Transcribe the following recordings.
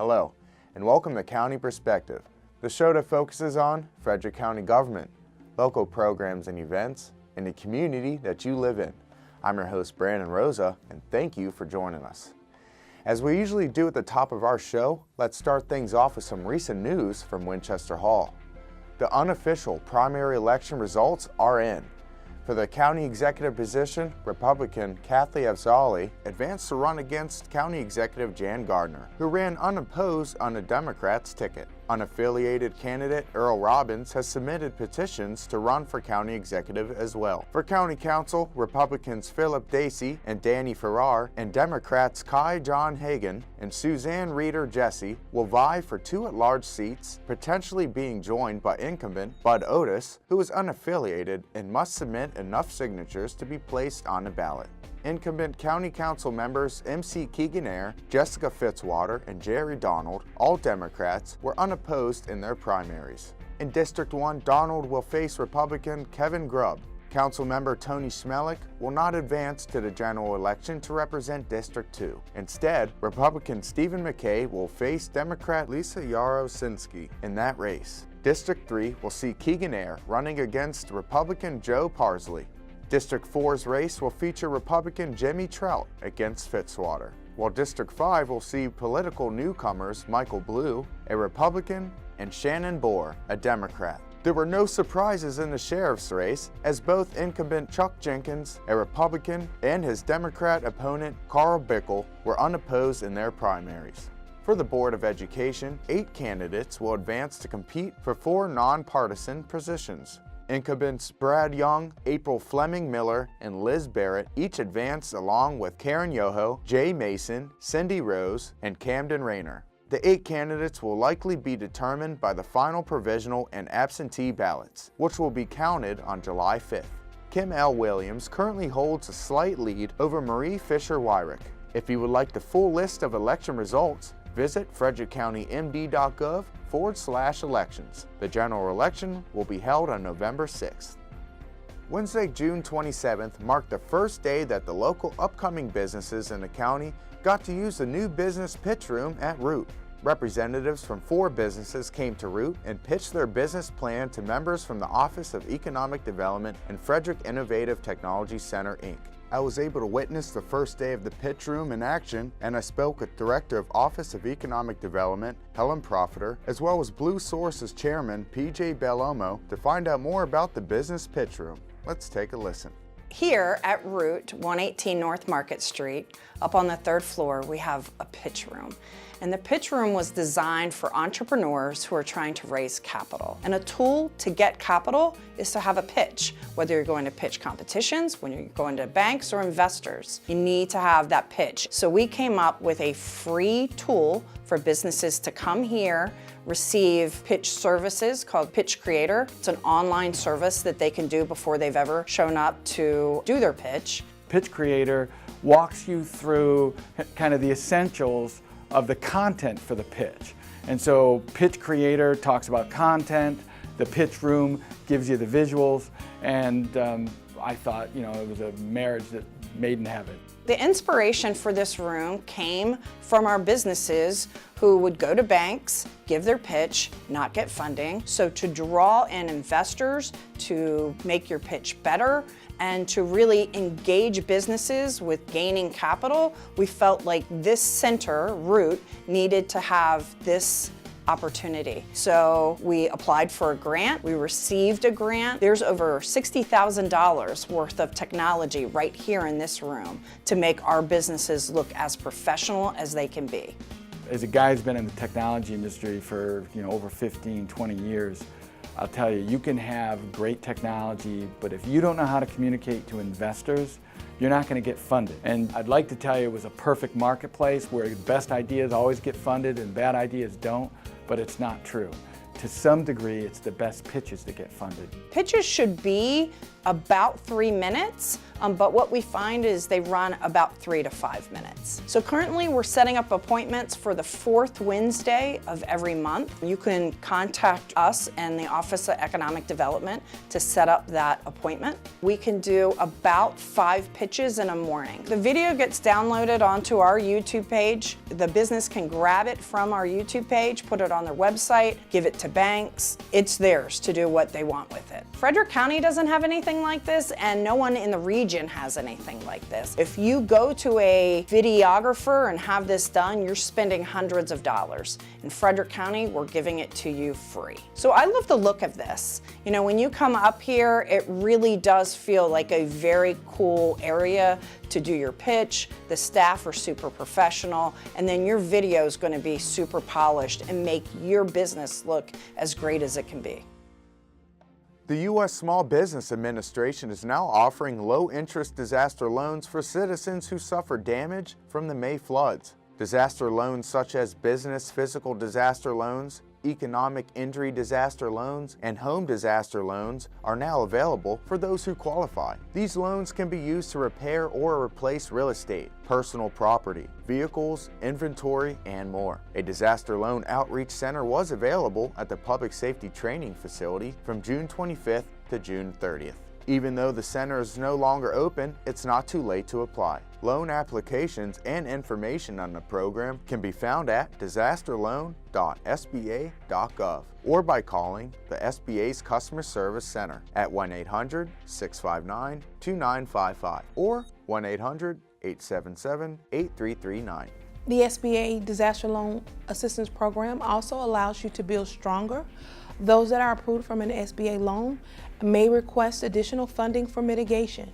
Hello, and welcome to County Perspective, the show that focuses on Frederick County government, local programs and events, and the community that you live in. I'm your host, Brandon Rosa, and thank you for joining us. As we usually do at the top of our show, let's start things off with some recent news from Winchester Hall. The unofficial primary election results are in. For the county executive position, Republican Kathy Afzali advanced to run against County Executive Jan Gardner, who ran unopposed on the Democrats' ticket. Unaffiliated candidate Earl Robbins has submitted petitions to run for county executive as well. For county council, Republicans Philip Dacey and Danny Farrar and Democrats Kai John Hagan and Suzanne Reeder Jesse will vie for 2 at-large seats, potentially being joined by incumbent Bud Otis, who is unaffiliated and must submit enough signatures to be placed on the ballot. Incumbent County Council members MC Keegan-Air, Jessica Fitzwater, and Jerry Donald, all Democrats, were unopposed in their primaries. In District 1, Donald will face Republican Kevin Grubb. Councilmember Tony Smelik will not advance to the general election to represent District 2. Instead, Republican Stephen McKay will face Democrat Lisa Yarosinski in that race. District 3 will see Keegan-Air running against Republican Joe Parsley. District 4's race will feature Republican Jimmy Trout against Fitzwater, while District 5 will see political newcomers Michael Blue, a Republican, and Shannon Bohr, a Democrat. There were no surprises in the sheriff's race, as both incumbent Chuck Jenkins, a Republican, and his Democrat opponent Carl Bickle were unopposed in their primaries. For the Board of Education, 8 candidates will advance to compete for 4 nonpartisan positions. Incumbents Brad Young, April Fleming Miller, and Liz Barrett each advanced along with Karen Yoho, Jay Mason, Cindy Rose, and Camden Rayner. The 8 candidates will likely be determined by the final provisional and absentee ballots, which will be counted on July 5th. Kim L. Williams currently holds a slight lead over Marie Fisher-Wyrick. If you would like the full list of election results, visit frederickcountymd.gov/elections. The general election will be held on November 6th. Wednesday, June 27th marked the first day that the local upcoming businesses in the county got to use the new business pitch room at Root. Representatives from 4 businesses came to Root and pitched their business plan to members from the Office of Economic Development and Frederick Innovative Technology Center, Inc. I was able to witness the first day of the pitch room in action, and I spoke with Director of Office of Economic Development, Helen Profiter, as well as Blue Source's Chairman, PJ Bellomo, to find out more about the business pitch room. Let's take a listen. Here at Root, 118 North Market Street, up on the 3rd floor, we have a pitch room. And the pitch room was designed for entrepreneurs who are trying to raise capital. And a tool to get capital is to have a pitch. Whether you're going to pitch competitions, when you're going to banks or investors, you need to have that pitch. So we came up with a free tool for businesses to come here, receive pitch services called Pitch Creator. It's an online service that they can do before they've ever shown up to do their pitch. Pitch Creator walks you through kind of the essentials of the content for the pitch. And so Pitch Creator talks about content, the pitch room gives you the visuals, and I thought, it was a marriage that made in heaven. The inspiration for this room came from our businesses who would go to banks, give their pitch, not get funding. So to draw in investors to make your pitch better and to really engage businesses with gaining capital, we felt like this center, Root, needed to have this opportunity. So we applied for a grant, we received a grant. There's over $60,000 worth of technology right here in this room to make our businesses look as professional as they can be. As a guy who's been in the technology industry for over 15, 20 years, I'll tell you, you can have great technology, but if you don't know how to communicate to investors, you're not going to get funded. And I'd like to tell you it was a perfect marketplace where the best ideas always get funded and bad ideas don't, but it's not true. To some degree, it's the best pitches that get funded. Pitches should be about 3 minutes, but what we find is they run about 3 to 5 minutes. So currently we're setting up appointments for the 4th Wednesday of every month. You can contact us and the Office of Economic Development to set up that appointment. We can do about 5 pitches in a morning. The video gets downloaded onto our YouTube page. The business can grab it from our YouTube page, put it on their website, give it to banks. It's theirs to do what they want with it. Frederick County doesn't have anything like this, and no one in the region has anything like this. If you go to a videographer and have this done, you're spending hundreds of dollars. In Frederick County, we're giving it to you free. So I love the look of this. You know, when you come up here, it really does feel like a very cool area to do your pitch. The staff are super professional, and then your video is going to be super polished and make your business look as great as it can be. The U.S. Small Business Administration is now offering low-interest disaster loans for citizens who suffered damage from the May floods. Disaster loans such as business physical disaster loans, economic injury disaster loans, and home disaster loans are now available for those who qualify. These loans can be used to repair or replace real estate, personal property, vehicles, inventory, and more. A disaster loan outreach center was available at the Public Safety Training Facility from June 25th to June 30th. Even though the center is no longer open, it's not too late to apply. Loan applications and information on the program can be found at disasterloan.sba.gov or by calling the SBA's Customer Service Center at 1-800-659-2955 or 1-800-877-8339. The SBA Disaster Loan Assistance Program also allows you to build stronger. Those that are approved from an SBA loan may request additional funding for mitigation.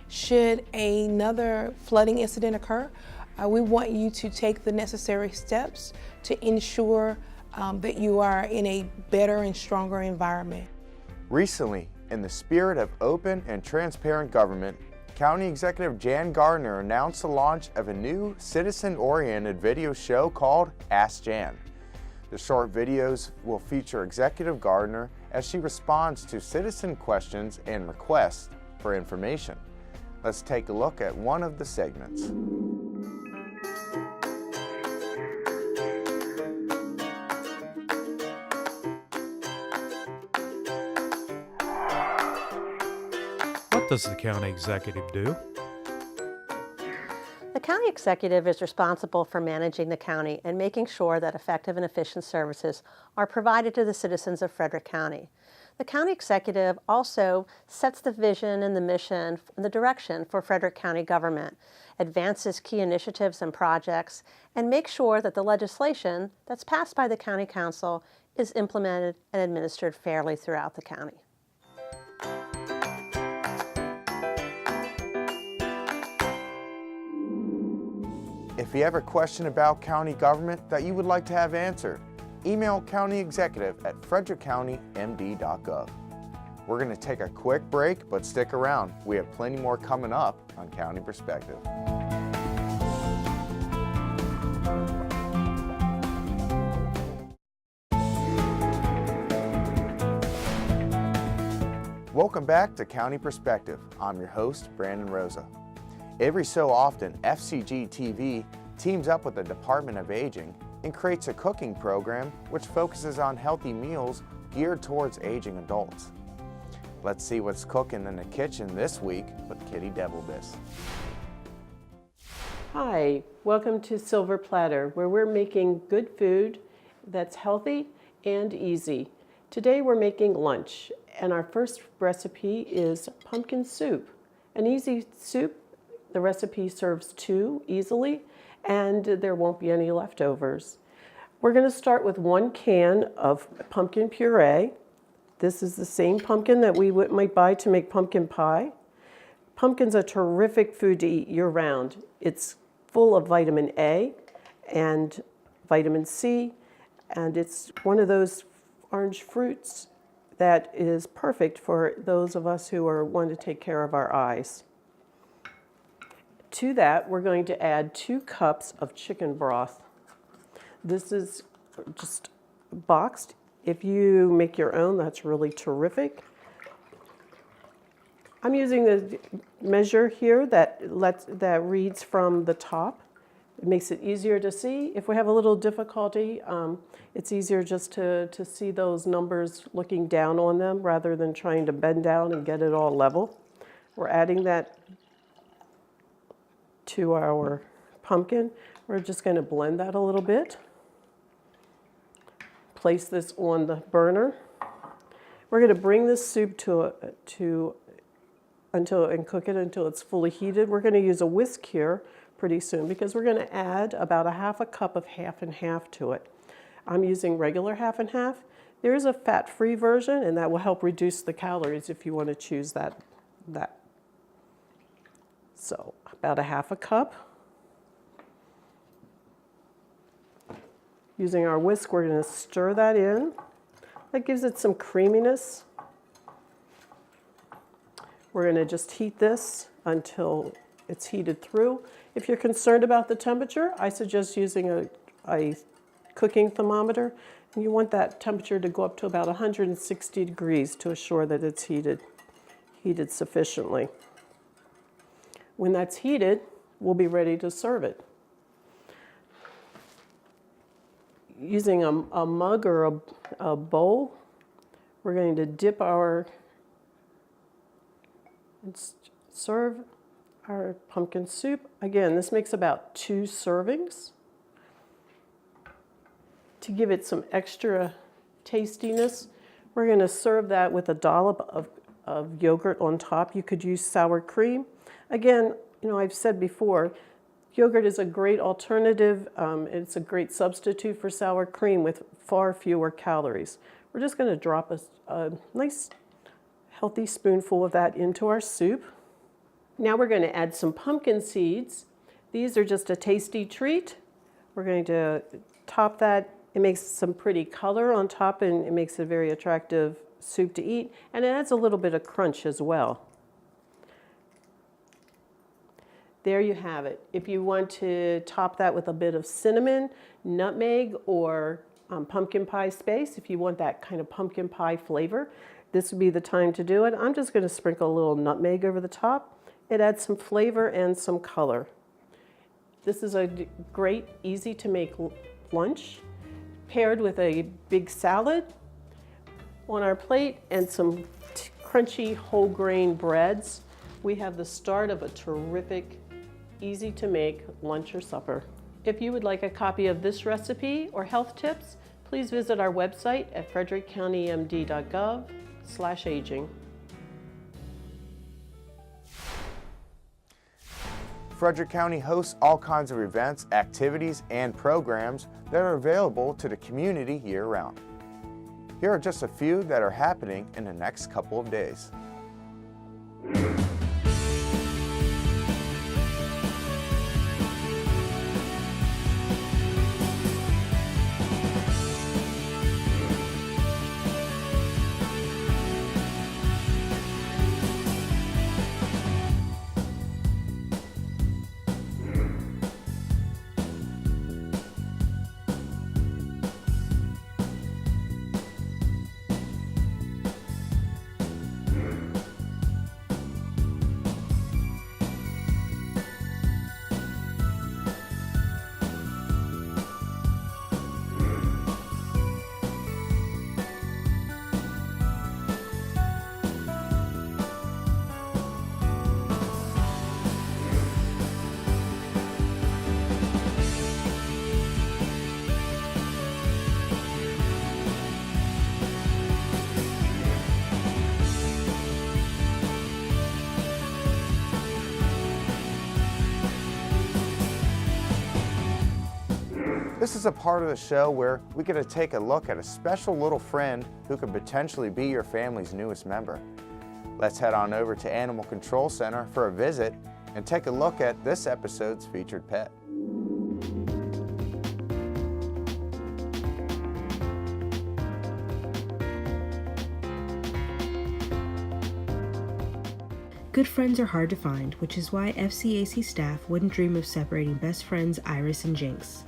Should another flooding incident occur, we want you to take the necessary steps to ensure that you are in a better and stronger environment. Recently, in the spirit of open and transparent government, County Executive Jan Gardner announced the launch of a new citizen-oriented video show called Ask Jan. The short videos will feature Executive Gardner as she responds to citizen questions and requests for information. Let's take a look at one of the segments. What does the county executive do? The county executive is responsible for managing the county and making sure that effective and efficient services are provided to the citizens of Frederick County. The county executive also sets the vision and the mission and the direction for Frederick County government, advances key initiatives and projects, and makes sure that the legislation that's passed by the county council is implemented and administered fairly throughout the county. If you have a question about county government that you would like to have answered, email countyexecutive@frederickcountymd.gov. We're going to take a quick break, but stick around. We have plenty more coming up on County Perspective. Welcome back to County Perspective. I'm your host, Brandon Rosa. Every so often, FCG-TV teams up with the Department of Aging and creates a cooking program which focuses on healthy meals geared towards aging adults. Let's see what's cooking in the kitchen this week with Kitty Devilbiss. Hi, welcome to Silver Platter, where we're making good food that's healthy and easy. Today we're making lunch, and our first recipe is pumpkin soup. An easy soup. The recipe serves 2 easily, and there won't be any leftovers. We're going to start with 1 can of pumpkin puree. This is the same pumpkin that we might buy to make pumpkin pie. Pumpkin's a terrific food to eat year-round. It's full of vitamin A and vitamin C, and it's one of those orange fruits that is perfect for those of us who want to take care of our eyes. To that, we're going to add 2 cups of chicken broth. This is just boxed. If you make your own, that's really terrific. I'm using the measure here that reads from the top. It makes it easier to see. If we have a little difficulty, it's easier just to see those numbers looking down on them rather than trying to bend down and get it all level. We're adding that to our pumpkin. We're just going to blend that a little bit. Place this on the burner. We're going to bring this soup and cook it until it's fully heated. We're going to use a whisk here pretty soon because we're going to add about 1/2 cup of half and half to it. I'm using regular half and half. There is a fat-free version, and that will help reduce the calories if you want to choose that. So about 1/2 cup. Using our whisk, we're going to stir that in. That gives it some creaminess. We're going to just heat this until it's heated through. If you're concerned about the temperature, I suggest using a cooking thermometer. And you want that temperature to go up to about 160 degrees to assure that it's heated sufficiently. When that's heated, we'll be ready to serve it. Using a mug or a bowl, we're going to dip serve our pumpkin soup. Again, this makes about 2 servings. To give it some extra tastiness, we're going to serve that with a dollop of yogurt on top. You could use sour cream. Again, I've said before, yogurt is a great alternative. It's a great substitute for sour cream with far fewer calories. We're just going to drop a nice healthy spoonful of that into our soup. Now we're going to add some pumpkin seeds. These are just a tasty treat. We're going to top that. It makes some pretty color on top, and it makes a very attractive soup to eat, and it adds a little bit of crunch as well. There you have it. If you want to top that with a bit of cinnamon, nutmeg, or pumpkin pie spice, if you want that kind of pumpkin pie flavor, this would be the time to do it. I'm just going to sprinkle a little nutmeg over the top. It adds some flavor and some color. This is a great, easy to make lunch, paired with a big salad on our plate and some crunchy whole grain breads. We have the start of a terrific, easy to make lunch or supper. If you would like a copy of this recipe or health tips, please visit our website at frederickcountymd.gov/aging. Frederick County hosts all kinds of events, activities, and programs that are available to the community year-round. Here are just a few that are happening in the next couple of days. This is a part of the show where we get to take a look at a special little friend who could potentially be your family's newest member. Let's head on over to Animal Control Center for a visit and take a look at this episode's featured pet. Good friends are hard to find, which is why FCAC staff wouldn't dream of separating best friends Iris and Jinx.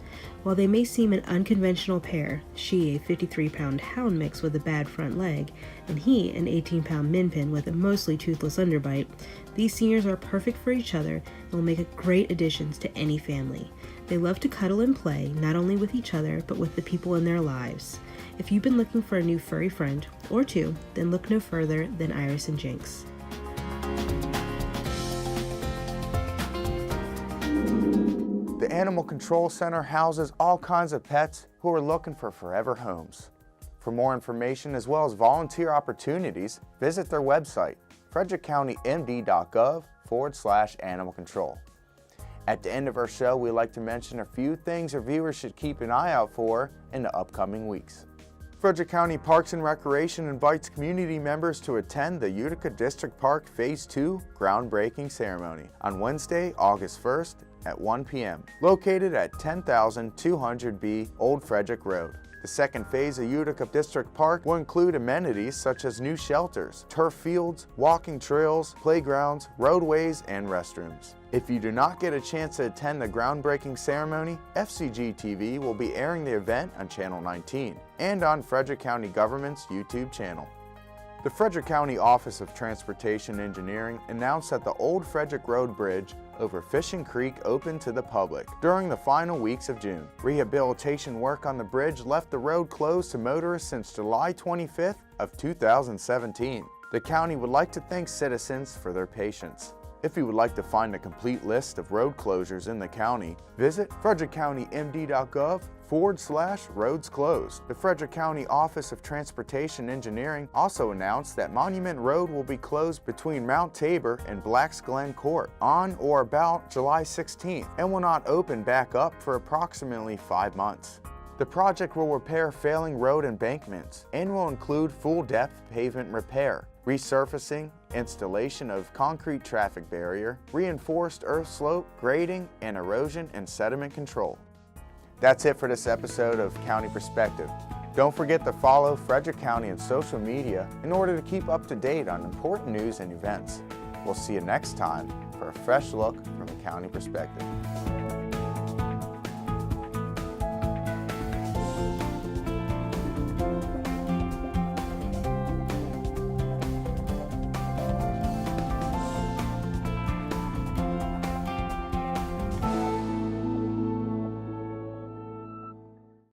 While they may seem an unconventional pair, she a 53-pound hound mix with a bad front leg, and he an 18-pound min pin with a mostly toothless underbite, these seniors are perfect for each other and will make great additions to any family. They love to cuddle and play, not only with each other, but with the people in their lives. If you've been looking for a new furry friend, or two, then look no further than Iris and Jinx. The Animal Control Center houses all kinds of pets who are looking for forever homes. For more information as well as volunteer opportunities, visit their website, frederickcountymd.gov/animal control. At the end of our show, we like to mention a few things our viewers should keep an eye out for in the upcoming weeks. Frederick County Parks and Recreation invites community members to attend the Utica District Park Phase 2 groundbreaking ceremony on Wednesday, August 1st at 1 p.m., located at 10,200B Old Frederick Road. The second phase of Utica District Park will include amenities such as new shelters, turf fields, walking trails, playgrounds, roadways, and restrooms. If you do not get a chance to attend the groundbreaking ceremony, FCG-TV will be airing the event on Channel 19 and on Frederick County Government's YouTube channel. The Frederick County Office of Transportation Engineering announced that the Old Frederick Road Bridge over Fishing Creek opened to the public during the final weeks of June. Rehabilitation work on the bridge left the road closed to motorists since July 25th of 2017. The county would like to thank citizens for their patience. If you would like to find a complete list of road closures in the county, visit frederickcountymd.gov/roads closed. The Frederick County Office of Transportation Engineering also announced that Monument Road will be closed between Mount Tabor and Black's Glen Court on or about July 16th and will not open back up for approximately 5 months. The project will repair failing road embankments and will include full-depth pavement repair, resurfacing, installation of concrete traffic barrier, reinforced earth slope, grading, and erosion and sediment control. That's it for this episode of County Perspective. Don't forget to follow Frederick County on social media in order to keep up to date on important news and events. We'll see you next time for a fresh look from a county perspective.